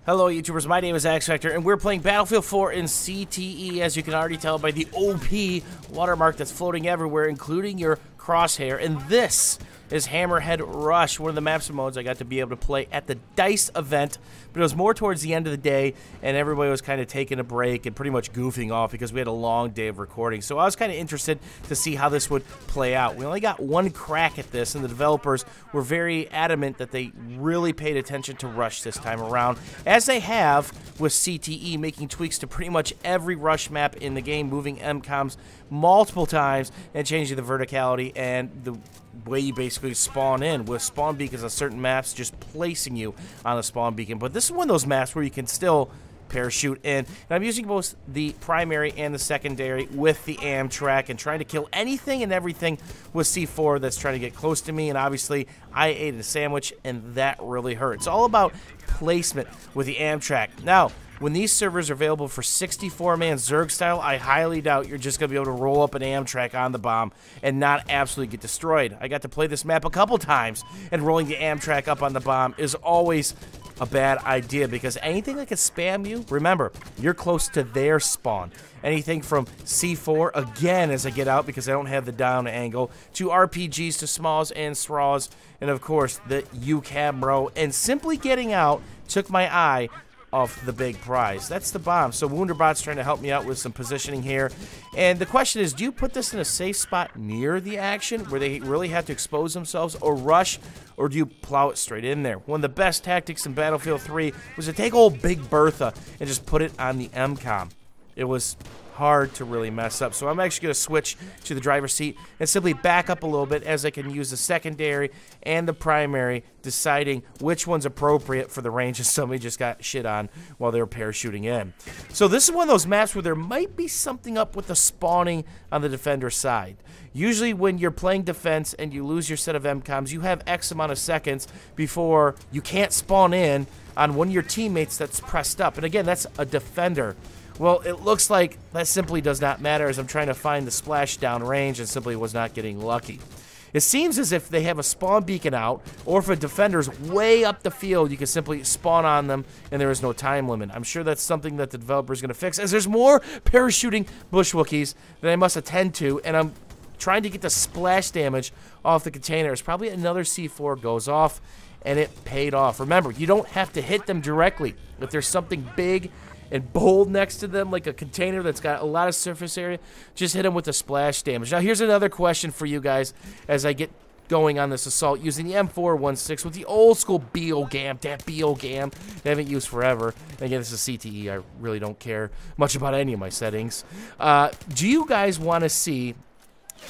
Hello YouTubers, my name is X Factor, and we're playing Battlefield 4 in CTE, as you can already tell by the OP watermark that's floating everywhere, including your crosshair. And this is Hammerhead Rush, one of the maps and modes I got to be able to play at the DICE event, but it was more towards the end of the day, and everybody was kind of taking a break and pretty much goofing off because we had a long day of recording. So I was kind of interested to see how this would play out. We only got one crack at this, and the developers were very adamant that they really paid attention to Rush this time around, as they have with CTE, making tweaks to pretty much every Rush map in the game, moving MCOMs multiple times and changing the verticality and the way you basically spawn in, with spawn beacons on certain maps just placing you on the spawn beacon. But this is one of those maps where you can still parachute in, and I'm using both the primary and the secondary with the Amtrac and trying to kill anything and everything with C4 that's trying to get close to me. And obviously I ate a sandwich and that really hurt. It's all about placement with the Amtrac. Now, when these servers are available for 64-man Zerg style, I highly doubt you're just going to be able to roll up an Amtrac on the bomb and not absolutely get destroyed. I got to play this map a couple times, and rolling the Amtrac up on the bomb is always a bad idea, because anything that can spam you, remember, you're close to their spawn. Anything from C4, again, as I get out because I don't have the down angle, to RPGs, to smalls and straws, and of course the UCAM bro, and simply getting out took my eye off the big prize. That's the bomb. So Wunderbot's trying to help me out with some positioning here. And the question is, do you put this in a safe spot near the action where they really have to expose themselves or rush, or do you plow it straight in there? One of the best tactics in Battlefield 3 was to take old Big Bertha and just put it on the MCOM. It was hard to really mess up. So I'm actually going to switch to the driver's seat and simply back up a little bit, as I can use the secondary and the primary, deciding which one's appropriate for the range if somebody just got shit on while they were parachuting in. So this is one of those maps where there might be something up with the spawning on the defender side. Usually when you're playing defense and you lose your set of MCOMs, you have X amount of seconds before you can't spawn in on one of your teammates that's pressed up. And again, that's a defender. Well, it looks like that simply does not matter, as I'm trying to find the splashdown range and simply was not getting lucky. It seems as if they have a spawn beacon out, or if a defender's way up the field, you can simply spawn on them and there is no time limit. I'm sure that's something that the developer's going to fix, as there's more parachuting bushwookies that I must attend to, and I'm trying to get the splash damage off the containers. Probably another C4 goes off, and it paid off. Remember, you don't have to hit them directly. If there's something big and bold next to them, like a container that's got a lot of surface area, just hit them with the splash damage. Now, here's another question for you guys as I get going on this assault using the M416 with the old school BOGAM, that BOGAM I haven't used forever. And again, this is CTE. I really don't care much about any of my settings. Do you guys want to see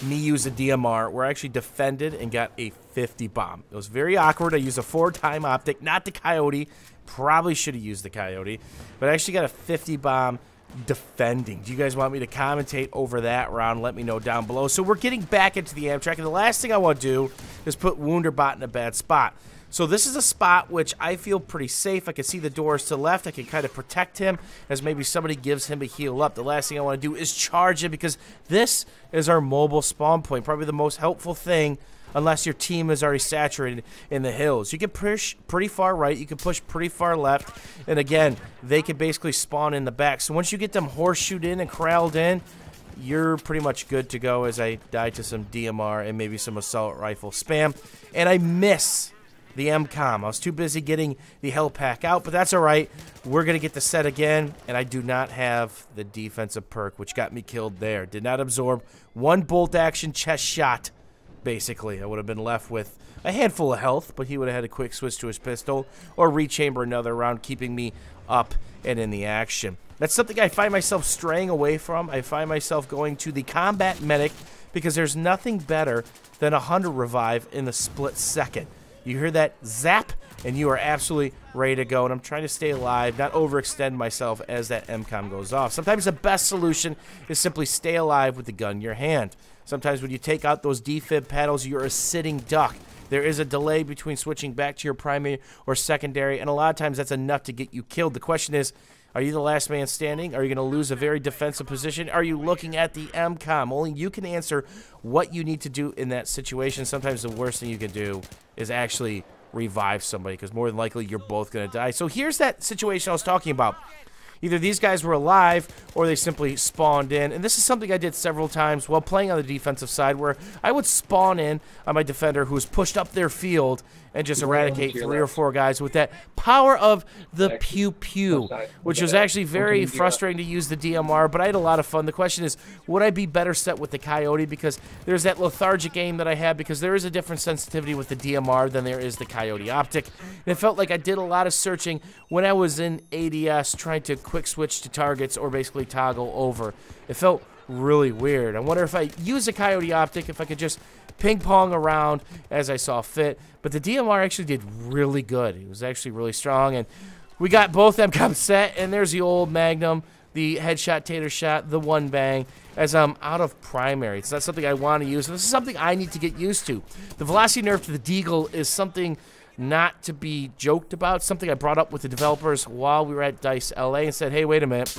me use a DMR where I actually defended and got a 50 bomb? It was very awkward. I used a 4-time optic, not the Coyote. Probably should have used the Coyote, but I actually got a 50 bomb defending. Do you guys want me to commentate over that round? Let me know down below. So we're getting back into the Amtrac, and the last thing I want to do is put Wunderbot in a bad spot. So this is a spot which I feel pretty safe. I can see the doors to the left. I can kind of protect him as maybe somebody gives him a heal up. The last thing I want to do is charge him, because this is our mobile spawn point. Probably the most helpful thing, unless your team is already saturated in the hills. You can push pretty far right, you can push pretty far left, and again, they can basically spawn in the back. So once you get them horseshoed in and corralled in, you're pretty much good to go, as I died to some DMR and maybe some assault rifle spam. And I miss the MCOM. I was too busy getting the hell pack out, but that's all right. We're going to get the set again, and I do not have the defensive perk, which got me killed there. Did not absorb one bolt action chest shot. Basically, I would have been left with a handful of health, but he would have had a quick switch to his pistol or rechamber another round, keeping me up and in the action. That's something I find myself straying away from. I find myself going to the combat medic, because there's nothing better than a 100 revive in the split second. You hear that zap, and you are absolutely ready to go. And I'm trying to stay alive, not overextend myself as that MCOM goes off. Sometimes the best solution is simply stay alive with the gun in your hand. Sometimes when you take out those defib paddles, you're a sitting duck. There is a delay between switching back to your primary or secondary, and a lot of times that's enough to get you killed. The question is, are you the last man standing? Are you going to lose a very defensive position? Are you looking at the MCOM? Only you can answer what you need to do in that situation. Sometimes the worst thing you can do is actually revive somebody, because more than likely you're both going to die. So here's that situation I was talking about. Either these guys were alive or they simply spawned in. And this is something I did several times while playing on the defensive side, where I would spawn in on my defender who was pushed up their field and just eradicate 3 or 4 guys with that power of the pew-pew, which was actually very frustrating to use the DMR, but I had a lot of fun. The question is, would I be better set with the Coyote? Because there's that lethargic aim that I had, because there is a different sensitivity with the DMR than there is the Coyote Optic. And it felt like I did a lot of searching when I was in ADS trying to quick switch to targets or basically toggle over. It felt really weird. I wonder if I use a Coyote Optic, if I could just ping pong around as I saw fit. But the DMR actually did really good. It was actually really strong, and we got both MCOM set, and there's the old Magnum, the headshot, tater shot, the one bang, as I'm out of primary. It's not something I want to use. This is something I need to get used to. The velocity nerf to the Deagle is something not to be joked about, something I brought up with the developers while we were at DICE LA and said, hey, wait a minute.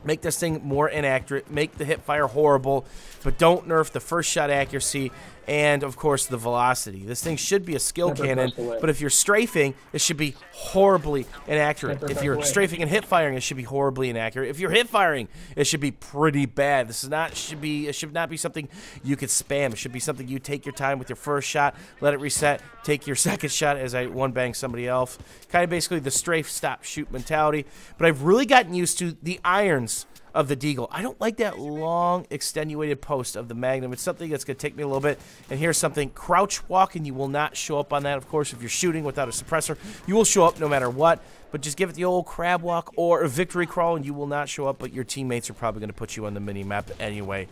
Make this thing more inaccurate, make the hip fire horrible, but don't nerf the first shot accuracy and, of course, the velocity. This thing should be a skill cannon, but if you're strafing, it should be horribly inaccurate. If you're strafing and hip firing, it should be horribly inaccurate. If you're hip firing, it should be pretty bad. This is not it should not be something you could spam. It should be something you take your time with your first shot, let it reset, take your second shot as I one bang somebody else. Kind of basically the strafe, stop, shoot mentality. But I've really gotten used to the irons of the Deagle. I don't like that long, extenuated post of the Magnum. It's something that's going to take me a little bit. And here's something. Crouch walk, and you will not show up on that. Of course, if you're shooting without a suppressor, you will show up no matter what. But just give it the old crab walk or a victory crawl, and you will not show up, but your teammates are probably going to put you on the mini-map anyway.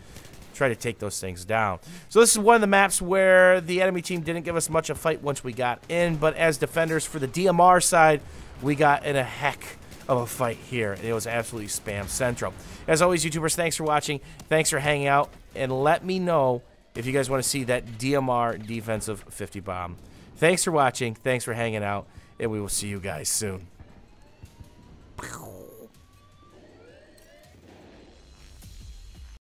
Try to take those things down. So this is one of the maps where the enemy team didn't give us much of a fight once we got in, but as defenders for the DMR side, we got in a heck of a fight here. It was absolutely spam central. As always, YouTubers, thanks for watching. Thanks for hanging out. And let me know if you guys want to see that DMR defensive 50 bomb. Thanks for watching. Thanks for hanging out. And we will see you guys soon.